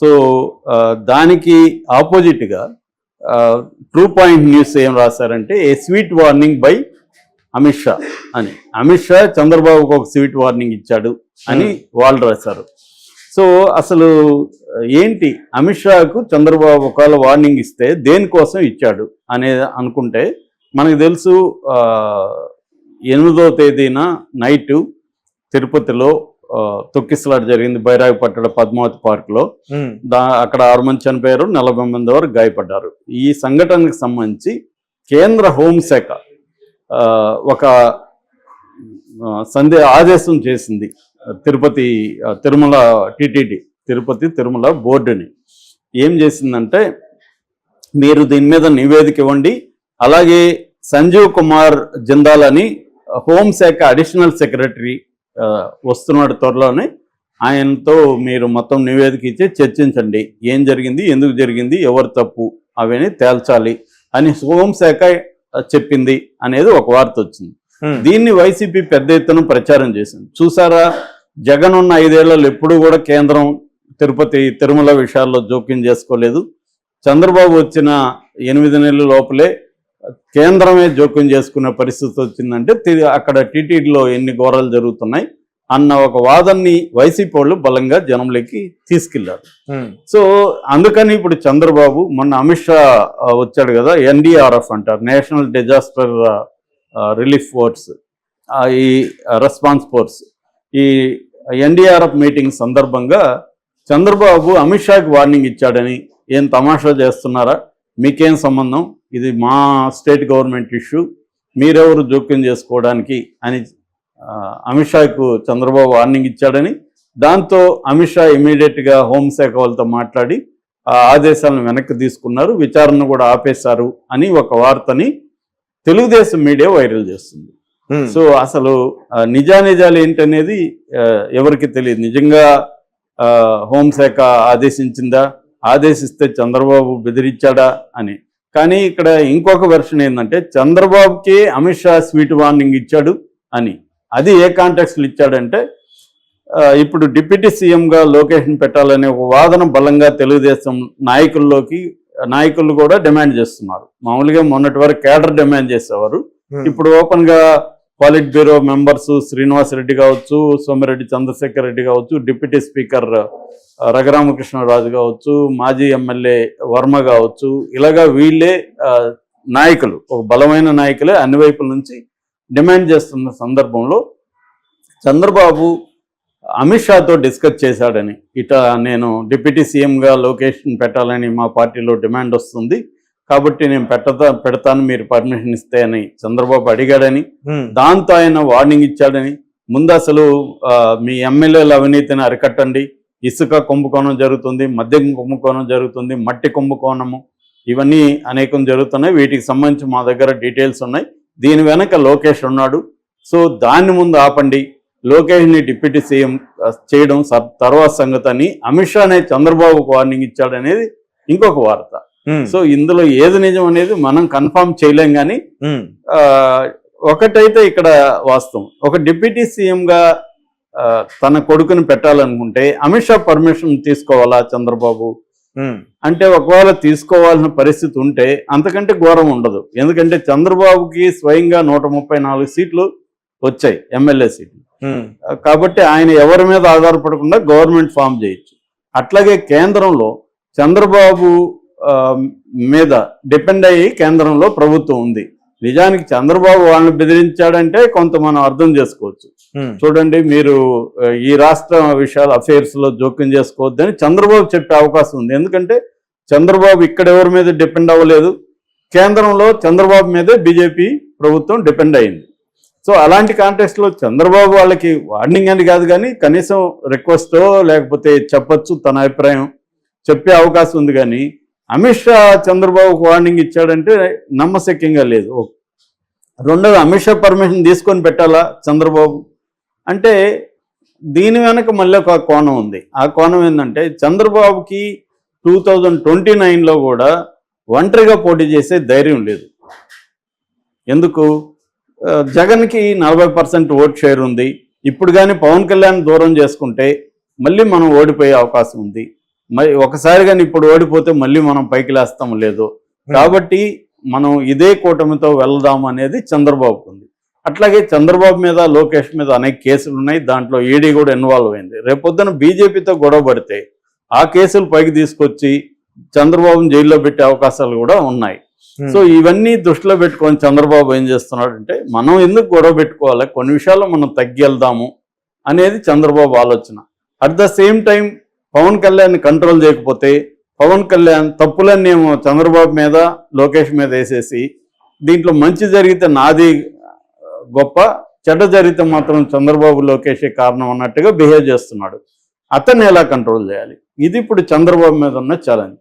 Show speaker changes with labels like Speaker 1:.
Speaker 1: So దానికి ఆపోజిట్గా true point news ఏం రాశారంటే a sweet warning by Amit Shah అని. అమిత్ షా చంద్రబాబుకు ఒక స్వీట్ వార్నింగ్ ఇచ్చాడు అని వాళ్ళు రాశారు. సో అసలు ఏంటి అమిత్ షాకు చంద్రబాబు ఒకవేళ వార్నింగ్ ఇస్తే దేనికోసం ఇచ్చాడు అనేది అనుకుంటే మనకు తెలుసు 8వ తేదీన నైట్ తిరుపతిలో తొక్కిసలాట జరిగింది బైరాగపట్టణ పద్మావతి పార్క్లో. అక్కడ 6 మంది చనిపోయారు, 40 మంది వరకు గాయపడ్డారు. ఈ సంఘటనకు సంబంధించి కేంద్ర హోంశాఖ ఒక ఆదేశం చేసింది తిరుమల టీటీడీ తిరుపతి తిరుమల బోర్డుని. ఏం చేసిందంటే మీరు దీని మీద నివేదిక ఇవ్వండి, అలాగే సంజీవ్ కుమార్ జిందాల్ అని హోంశాఖ అడిషనల్ సెక్రటరీ వస్తున్నాడు త్వరలోనే, ఆయనతో మీరు మొత్తం నివేదిక ఇచ్చి చర్చించండి, ఏం జరిగింది, ఎందుకు జరిగింది, ఎవరు తప్పు అవన్నీ తేల్చాలి అని హోంశాఖ చెప్పింది అనేది ఒక వార్త వచ్చింది. దీన్ని వైసీపీ పెద్ద ఎత్తున ప్రచారం చేసింది. చూసారా, జగన్ ఉన్న 5 ఏళ్లలో ఎప్పుడూ కూడా కేంద్రం తిరుపతి తిరుమల విషయాల్లో జోక్యం చేసుకోలేదు. చంద్రబాబు వచ్చిన 8 నెలల లోపలే కేంద్రమే జోక్యం చేసుకునే పరిస్థితి వచ్చిందంటే అక్కడ టీటీడీలో ఎన్ని ఘోరాలు జరుగుతున్నాయి అన్న ఒక వాదనని వైసీపీ వాళ్ళు బలంగా జనంలోకి తీసుకెళ్లారు. సో అందుకని ఇప్పుడు చంద్రబాబు మొన్న అమిత్ షా వచ్చాడు కదా, NDRF అంటారు, నేషనల్ డిజాస్టర్ రిలీఫ్ ఫోర్స్, ఈ రెస్పాన్స్ ఫోర్స్, ఈ NDRF మీటింగ్ సందర్భంగా చంద్రబాబు అమిత్ షాకి వార్నింగ్ ఇచ్చాడని, ఏం తమాషా చేస్తున్నారా, మీకేం సంబంధం, ఇది మా స్టేట్ గవర్నమెంట్ ఇష్యూ, మీరెవరు జోక్యం చేసుకోవడానికి అని అమిత్ షాకు చంద్రబాబు వార్నింగ్ ఇచ్చాడని, దాంతో అమిత్ షా ఇమీడియట్గా హోంశాఖ వాళ్ళతో మాట్లాడి ఆ ఆదేశాలను వెనక్కి తీసుకున్నారు, విచారణ కూడా ఆపేశారు అని ఒక వార్తని తెలుగుదేశం మీడియా వైరల్ చేస్తుంది. సో అసలు నిజానిజాలు ఏంటనేది ఎవరికి తెలియదు. నిజంగా హోంశాఖ ఆదేశించిందా, ఆదేశిస్తే చంద్రబాబు బెదిరించాడా అని. కానీ ఇక్కడ ఇంకొక వెర్షన్ ఏంటంటే చంద్రబాబుకి అమిత్ షా స్వీట్ వార్నింగ్ ఇచ్చాడు అని. అది ఏ కాంటెక్స్లో ఇచ్చాడంటే ఇప్పుడు డిప్యూటీ సీఎంగా లోకేష్ని పెట్టాలనే ఒక వాదన బలంగా తెలుగుదేశం నాయకులు కూడా డిమాండ్ చేస్తున్నారు. మామూలుగా మొన్నటి వరకు కేడర్ డిమాండ్ చేసేవారు, ఇప్పుడు ఓపెన్గా పాలిట్ బ్యూరో మెంబర్స్ శ్రీనివాస్ రెడ్డి కావచ్చు, సోమిరెడ్డి చంద్రశేఖర్ రెడ్డి కావచ్చు, డిప్యూటీ స్పీకర్ రఘురామకృష్ణరాజు కావచ్చు, మాజీ ఎమ్మెల్యే వర్మ కావచ్చు, ఇలాగా వీళ్ళే నాయకులు, ఒక బలమైన నాయకులే అన్ని వైపుల నుంచి డిమాండ్ చేస్తున్న సందర్భంలో చంద్రబాబు అమిత్ షాతో డిస్కస్ చేశాడని, ఇట్లా నేను డిప్యూటీ సీఎంగా లోకేష్ని పెట్టాలని మా పార్టీలో డిమాండ్ వస్తుంది, కాబట్టి నేను పెడతాను మీరు పర్మిషన్ ఇస్తే అని చంద్రబాబు అడిగాడని, దాంతో ఆయన వార్నింగ్ ఇచ్చాడని, ముందు అసలు మీ ఎమ్మెల్యేల అవినీతిని అరికట్టండి, ఇసుక కుంభకోణం జరుగుతుంది, మద్యం కుంభకోణం జరుగుతుంది, మట్టి కుంభకోణము, ఇవన్నీ అనేకం జరుగుతున్నాయి, వీటికి సంబంధించి మా దగ్గర డీటెయిల్స్ ఉన్నాయి, దీని వెనక లోకేష్ ఉన్నాడు, సో దాన్ని ముందు ఆపండి, లోకేష్ని డిప్యూటీ సీఎం చేయడం తర్వాత సంగతి అని అమిత్ షా అనే చంద్రబాబుకు వార్నింగ్ ఇచ్చాడనేది ఇంకొక వార్త. సో ఇందులో ఏది నిజం అనేది మనం కన్ఫర్మ్ చేయలేం. కానీ ఒకటైతే ఇక్కడ వాస్తవం, ఒక డిప్యూటీ సీఎంగా తన కొడుకుని పెట్టాలనుకుంటే అమిత్ షా పర్మిషన్ తీసుకోవాలా చంద్రబాబు అంటే, ఒకవేళ తీసుకోవాల్సిన పరిస్థితి ఉంటే అంతకంటే ఘోరం ఉండదు. ఎందుకంటే చంద్రబాబుకి స్వయంగా 134 సీట్లు వచ్చాయి, ఎమ్మెల్యే సీట్లు, కాబట్టి ఆయన ఎవరి మీద ఆధారపడకుండా గవర్నమెంట్ ఫామ్ చేయొచ్చు. అట్లాగే కేంద్రంలో చంద్రబాబు మీద డిపెండ్ అయ్యి కేంద్రంలో ప్రభుత్వం ఉంది. నిజానికి చంద్రబాబు వాళ్ళని బెదిరించాడంటే కొంత మనం అర్థం చేసుకోవచ్చు. చూడండి, మీరు ఈ రాష్ట్ర విషయాల అఫైర్స్ లో జోక్యం చేసుకోవద్దని చంద్రబాబు చెప్పే అవకాశం ఉంది. ఎందుకంటే చంద్రబాబు ఇక్కడ ఎవరి మీద డిపెండ్ అవ్వలేదు, కేంద్రంలో చంద్రబాబు మీదే బీజేపీ ప్రభుత్వం డిపెండ్ అయింది. సో అలాంటి కాంటెక్స్ట్ లో చంద్రబాబు వాళ్ళకి వార్నింగ్ అని కాదు కానీ కనీసం రిక్వెస్టో లేకపోతే చెప్పొచ్చు, తన అభిప్రాయం చెప్పే అవకాశం ఉంది. కానీ అమిత్ షా చంద్రబాబుకు వార్నింగ్ ఇచ్చాడంటే నమ్మశక్యంగా లేదు. రెండోది, అమిత్ షా పర్మిషన్ తీసుకొని పెట్టాలా చంద్రబాబు అంటే, దీని వెనక మళ్ళీ ఒక కోణం ఉంది. ఆ కోణం ఏంటంటే చంద్రబాబుకి 2029లో కూడా ఒంటరిగా పోటీ చేసే ధైర్యం లేదు. ఎందుకు? జగన్కి 40% ఓట్ షేర్ ఉంది. ఇప్పుడు కానీ పవన్ కళ్యాణ్ దూరం చేసుకుంటే మళ్ళీ మనం ఓడిపోయే అవకాశం ఉంది. మరి ఒకసారి కానీ ఇప్పుడు ఓడిపోతే మళ్ళీ మనం పైకి లేస్తాం లేదు. కాబట్టి మనం ఇదే కూటమితో వెళ్దాం అనేది చంద్రబాబుకు ఉంది. అట్లాగే చంద్రబాబు మీద లోకేష్ మీద అనేక కేసులు ఉన్నాయి. దాంట్లో ఈడీ కూడా ఇన్వాల్వ్ అయింది. రేపొద్దున బీజేపీతో గొడవ పడితే ఆ కేసులు పైకి తీసుకొచ్చి చంద్రబాబుని జైల్లో పెట్టే అవకాశాలు కూడా ఉన్నాయి. సో ఇవన్నీ దృష్టిలో పెట్టుకొని చంద్రబాబు ఏం చేస్తున్నాడంటే మనం ఎందుకు గొడవ పెట్టుకోవాలి, కొన్ని విషయాల్లో మనం తగ్గి వెళ్దాము అనేది చంద్రబాబు ఆలోచన. At the same time Pawan Kalyan control చేయకపోతే పవన్ కళ్యాణ్ తప్పులన్నీ ఏమో చంద్రబాబు మీద లోకేష్ మీద వేసేసి దీంట్లో మంచి జరిగితే నాది గొప్ప, చెడ్డ జరిగితే మాత్రం చంద్రబాబు లోకేషే కారణం అన్నట్టుగా బిహేవ్ చేస్తున్నాడు. అతన్ని ఎలా కంట్రోల్ చేయాలి, ఇది ఇప్పుడు చంద్రబాబు మీద ఉన్న ఛాలెంజ్.